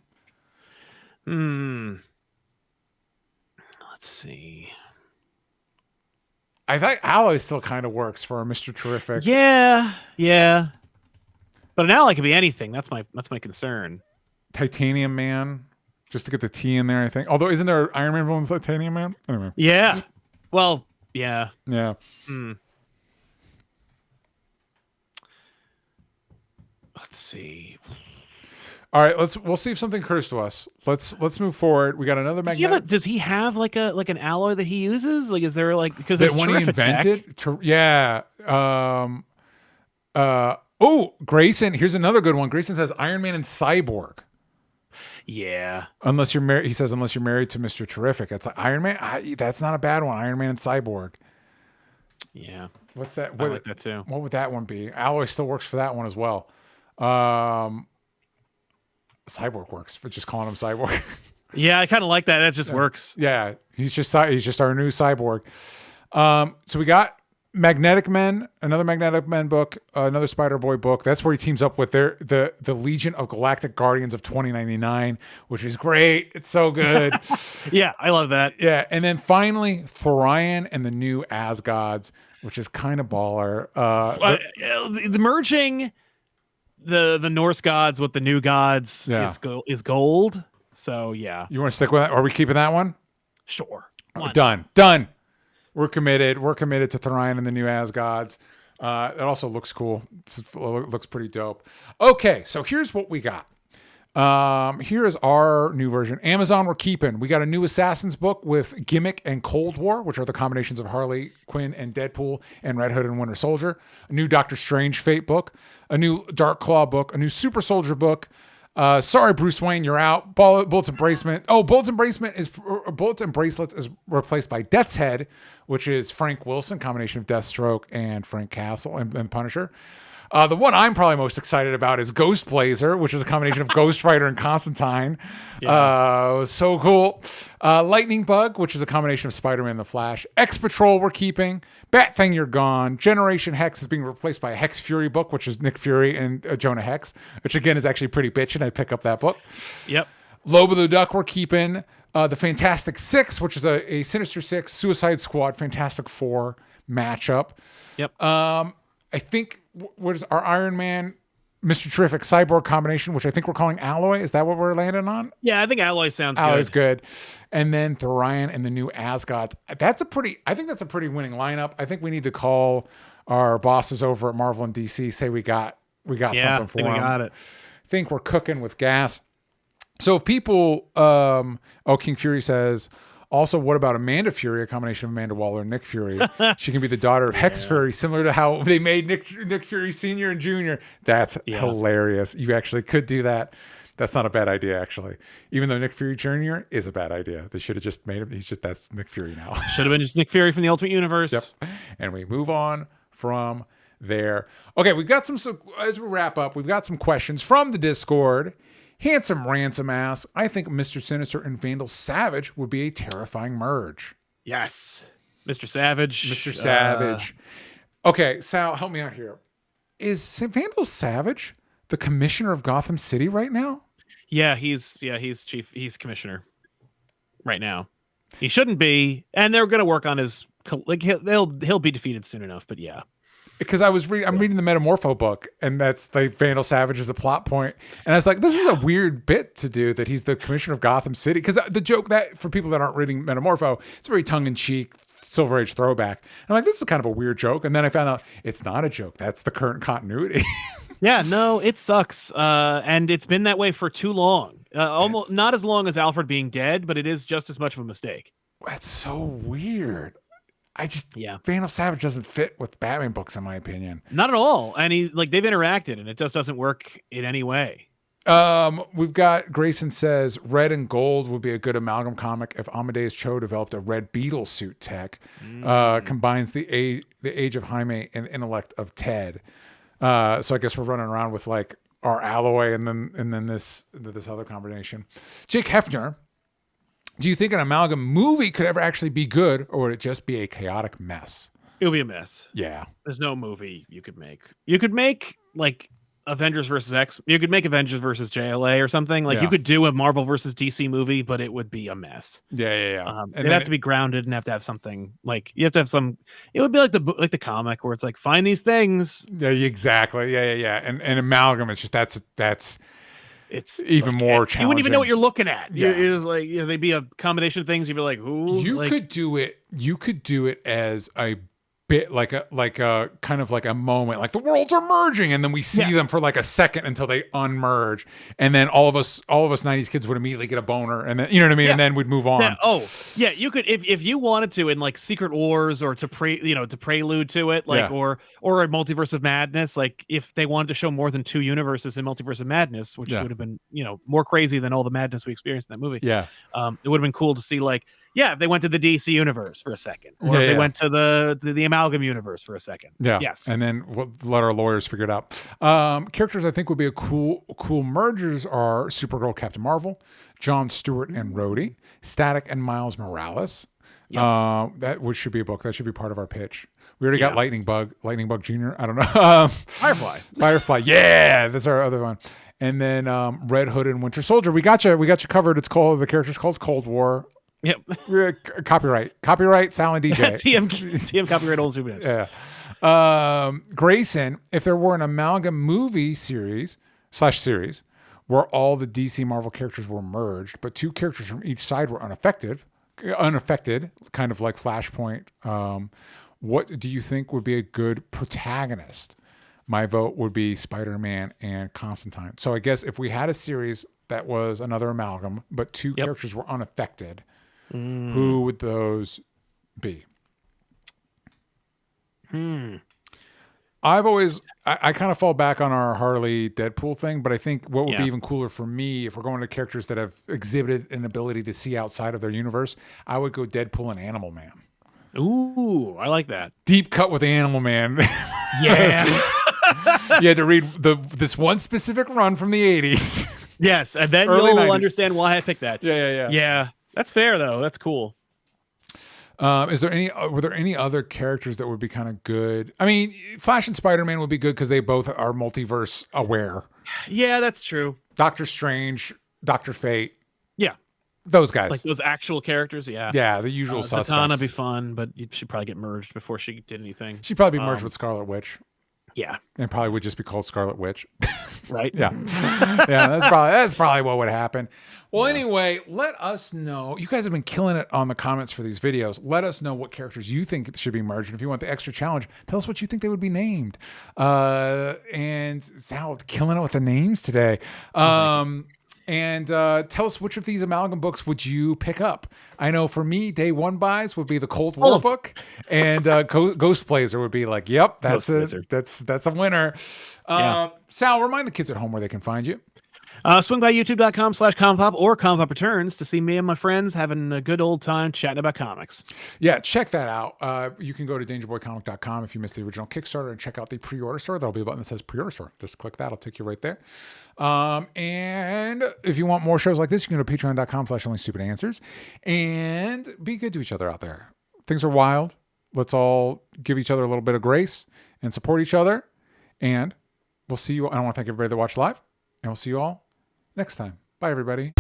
see. I think Alloy still kind of works for Mr. Terrific. Yeah. But an Alloy could be anything. That's my concern. Titanium Man, just to get the T in there, I think. Although, isn't there Iron Man villains Titanium Man? Anyway. Yeah. Well, yeah. Yeah. Let's see. All right, we'll see if something occurs to us. Let's move forward. We got another magnetic. Does he have like an alloy that he uses? Like, is there like because that one he invented? Yeah. Grayson. Here's another good one. Grayson says Iron Man and Cyborg. Yeah. Unless you're married, he says. Unless you're married to Mr. Terrific, it's like Iron Man. That's not a bad one. Iron Man and Cyborg. Yeah. What's that? I like that too. What would that one be? Alloy still works for that one as well. Cyborg works for just calling him Cyborg. Yeah, I kind of like that. That just works. Yeah, he's just our new Cyborg. So we got Magnetic Men, another Magnetic Men book, another Spider-Boy book. That's where he teams up with the Legion of Galactic Guardians of 2099, which is great. It's so good. Yeah, I love that. Yeah, and then finally Thorian and the New Asgods, which is kind of baller. The merging the Norse gods with the new gods is gold. So yeah. You want to stick with that? Are we keeping that one? Sure. Done. We're committed. We're committed to Thorian and the New Asgods. It also looks cool. It looks pretty dope. Okay, so here's what we got. Here is our new version. Amazon, we're keeping. We got a new Assassins book with Gimmick and Cold War, which are the combinations of Harley Quinn and Deadpool and Red Hood and Winter Soldier. A new Doctor Strange Fate book. A new Dark Claw book. A new Super Soldier book. Sorry, Bruce Wayne, you're out. Bullets and Bracelets. Bullets and Bracelets is replaced by Death's Head, which is Frank Wilson, combination of Deathstroke and Frank Castle and Punisher. The one I'm probably most excited about is Ghost Blazer, which is a combination of Ghost Rider and Constantine. Yeah. So cool. Lightning Bug, which is a combination of Spider-Man and the Flash. X-Patrol we're keeping. Bat Thing, you're gone. Generation Hex is being replaced by a Hex Fury book, which is Nick Fury and Jonah Hex, which again is actually pretty bitchin'. I'd pick up that book. Yep. Lobo the Duck we're keeping. The Fantastic Six, which is a Sinister Six, Suicide Squad, Fantastic Four matchup. Yep. I think what is our Iron Man, Mr. Terrific Cyborg combination, which I think we're calling Alloy. Is that what we're landing on? Yeah, I think Alloy sounds good. Alloy's good. And then Thorian and the New Asgods. I think that's a pretty winning lineup. I think we need to call our bosses over at Marvel and DC, say we got something for them. We got it. I think we're cooking with gas. So if people, King Fury says, also, what about Amanda Fury, a combination of Amanda Waller and Nick Fury? She can be the daughter of Hex Fury, similar to how they made Nick Fury Sr. and Jr. That's hilarious. You actually could do that. That's not a bad idea, actually. Even though Nick Fury Jr. is a bad idea. They should have just made him. That's Nick Fury now. Should have been just Nick Fury from the Ultimate Universe. Yep. And we move on from there. Okay, we've got as we wrap up, we've got some questions from the Discord. Handsome Ransom asks, I think Mr. Sinister and Vandal Savage would be a terrifying merge. Yes. Mr. Savage. Mr. Savage. Okay, Sal, help me out here. Is Vandal Savage the commissioner of Gotham City right now? Yeah, he's he's commissioner right now. He shouldn't be, and they're going to work on his he'll be defeated soon enough, but yeah. Because I'm reading the Metamorpho book, and that's like Vandal Savage is a plot point, and I was like, this is a weird bit to do that he's the commissioner of Gotham City. Because the joke that for people that aren't reading Metamorpho, it's a very tongue-in-cheek Silver Age throwback. I'm like, this is kind of a weird joke, and then I found out it's not a joke. That's the current continuity. Yeah, no, it sucks, and it's been that way for too long. Almost not as long as Alfred being dead, but it is just as much of a mistake. That's so weird. Vandal Savage doesn't fit with Batman books, in my opinion. Not at all. And they've interacted, and it just doesn't work in any way. We've got Grayson says Red and Gold would be a good amalgam comic if Amadeus Cho developed a Red Beetle suit tech. Combines the age of Jaime and intellect of Ted. So I guess we're running around with like our Alloy and then this other combination. Jake Hefner Do you think an Amalgam movie could ever actually be good, or would it just be a chaotic mess? It would be a mess. Yeah. There's no movie you could make. You could make like Avengers versus X. You could make Avengers versus JLA or something. Like you could do a Marvel versus DC movie, but it would be a mess. Yeah. It'd have to be grounded and have to have something like you have to have some. It would be like the comic where it's like find these things. Yeah, exactly. Yeah. And Amalgam, it's just that's. It's even like, more challenging. You wouldn't even know what you're looking at. Yeah. It was like they'd be a combination of things. You'd be like, "Ooh." You could do it. You could do it as a bit like a kind of like a moment, like the worlds are merging, and then we see them for like a second until they unmerge, and then all of us 90s kids would immediately get a boner, and then you know what I mean, and then we'd move on. Yeah. You could if you wanted to in like Secret Wars or to prelude to it, like or a Multiverse of Madness, like if they wanted to show more than 2 universes in Multiverse of Madness, which would have been more crazy than all the madness we experienced in that movie. Yeah, it would have been cool to see like. Yeah, if they went to the DC universe for a second, or if they went to the Amalgam universe for a second. Yeah. Yes. And then we'll let our lawyers figure it out. Characters I think would be a cool mergers are Supergirl, Captain Marvel, Jon Stewart and Rhodey, Static and Miles Morales. Yep. That should be a book. That should be part of our pitch. We already got Lightning Bug Jr. I don't know. Firefly. Yeah, that's our other one. And then Red Hood and Winter Soldier. We got you covered. The character's called Cold War. Yep. Copyright Sal and DJ. TM copyright old Superman. Yeah. Grayson, if there were an Amalgam movie series where all the DC Marvel characters were merged, but 2 characters from each side were unaffected, kind of like Flashpoint, what do you think would be a good protagonist? My vote would be Spider-Man and Constantine. So I guess if we had a series that was another Amalgam, but 2 characters were unaffected, who would those be? I kind of fall back on our Harley Deadpool thing, but I think what would be even cooler for me, if we're going to characters that have exhibited an ability to see outside of their universe, I would go Deadpool and Animal Man. Ooh, I like that. Deep cut with Animal Man. Yeah. You had to read this one specific run from the 80s. Yes, and then you'll understand why I picked that. Yeah. Yeah, that's fair though. That's cool. Were there any other characters that would be kind of good? I mean, Flash and Spider-Man would be good because they both are multiverse aware. Yeah, that's true. Doctor Strange, Dr. Fate. Yeah. Those guys. Like those actual characters, yeah. Yeah, the usual suspects. Zatanna would be fun, but she'd probably get merged before she did anything. She'd probably be merged with Scarlet Witch. Yeah. And probably would just be called Scarlet Witch. Right? Yeah. Yeah, that's probably what would happen. Well, anyway, let us know. You guys have been killing it on the comments for these videos. Let us know what characters you think should be merged. And if you want the extra challenge, tell us what you think they would be named. And Sal, killing it with the names today. And tell us which of these Amalgam books would you pick up. I know for me, day 1 buys would be the Cold War book, and Ghost Blazer would be like, yep, that's a winner. Sal, remind the kids at home where they can find you. Swing by youtube.com/comic-pop or Comic-Pop Returns to see me and my friends having a good old time chatting about comics. Yeah, check that out. You can go to dangerboycomic.com if you missed the original Kickstarter and check out the pre-order store. There'll be a button that says pre-order store. Just click that. It'll take you right there. And if you want more shows like this, you can go to patreon.com/onlystupidanswers and be good to each other out there. Things are wild. Let's all give each other a little bit of grace and support each other. And we'll see you. I want to thank everybody that watched live, and we'll see you all next time. Bye, everybody.